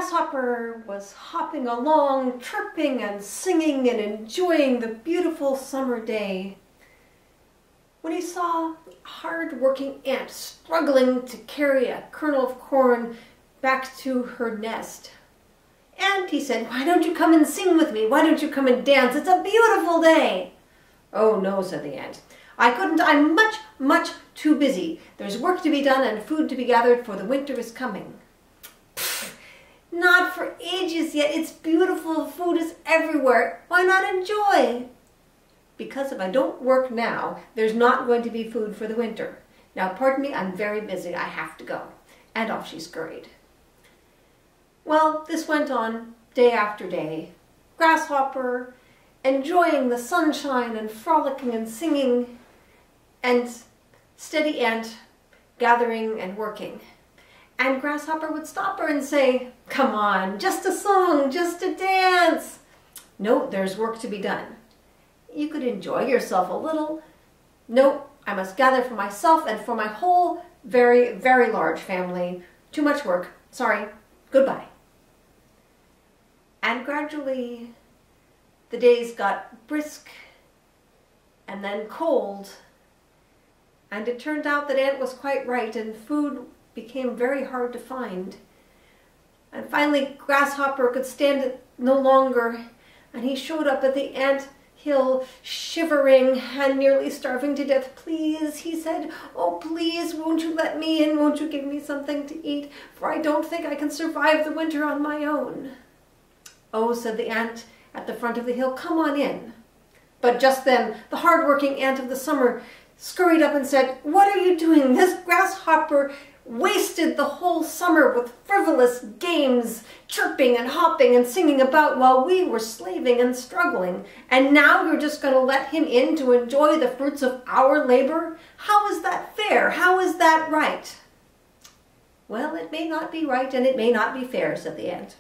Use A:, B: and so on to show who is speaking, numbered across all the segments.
A: Grasshopper was hopping along, chirping and singing and enjoying the beautiful summer day when he saw a hard-working ant struggling to carry a kernel of corn back to her nest. "And," he said, "why don't you come and sing with me? Why don't you come and dance? It's a beautiful day." "Oh no," said the ant. "I couldn't. I'm much, much too busy. There's work to be done and food to be gathered, for the winter is coming." "Not for ages yet. It's beautiful. Food is everywhere. Why not enjoy?" "Because if I don't work now, there's not going to be food for the winter. Now, pardon me, I'm very busy. I have to go." And off she scurried. Well, this went on day after day. Grasshopper enjoying the sunshine and frolicking and singing, and steady ant gathering and working. And Grasshopper would stop her and say, "Come on, just a song, just a dance." "No, there's work to be done." "You could enjoy yourself a little." "No, I must gather for myself and for my whole very, very large family. Too much work. Sorry. Goodbye." And gradually the days got brisk and then cold, and it turned out that Ant was quite right, and food became very hard to find. And finally Grasshopper could stand it no longer, and he showed up at the ant hill shivering and nearly starving to death. "Please," he said, "oh please, won't you let me in? Won't you give me something to eat? For I don't think I can survive the winter on my own." "Oh," said the ant at the front of the hill, "come on in." But just then the hard-working ant of the summer scurried up and said, "What are you doing? This grasshopper wasted the whole summer with frivolous games, chirping and hopping and singing about while we were slaving and struggling. And now you're just going to let him in to enjoy the fruits of our labor? How is that fair? How is that right?" "Well, it may not be right and it may not be fair," said the ant.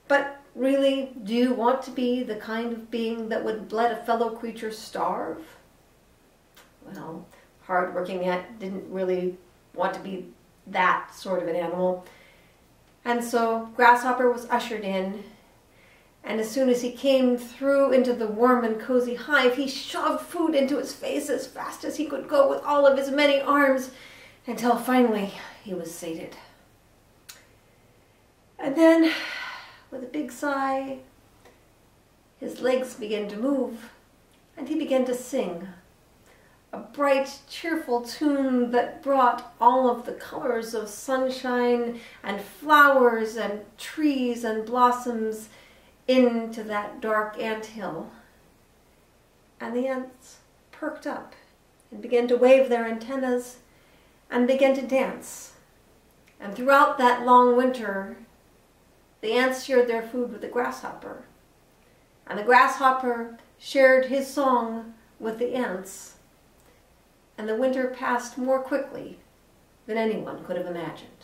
A: "But really, do you want to be the kind of being that would let a fellow creature starve?" Well, hard-working ant didn't really want to be that sort of an animal. And so Grasshopper was ushered in, and as soon as he came through into the warm and cozy hive, he shoved food into his face as fast as he could go with all of his many arms, until finally he was sated. And then, with a big sigh, his legs began to move, and he began to sing a bright, cheerful tune that brought all of the colors of sunshine and flowers and trees and blossoms into that dark anthill. And the ants perked up and began to wave their antennas and began to dance. And throughout that long winter, the ants shared their food with the grasshopper, and the grasshopper shared his song with the ants. And the winter passed more quickly than anyone could have imagined.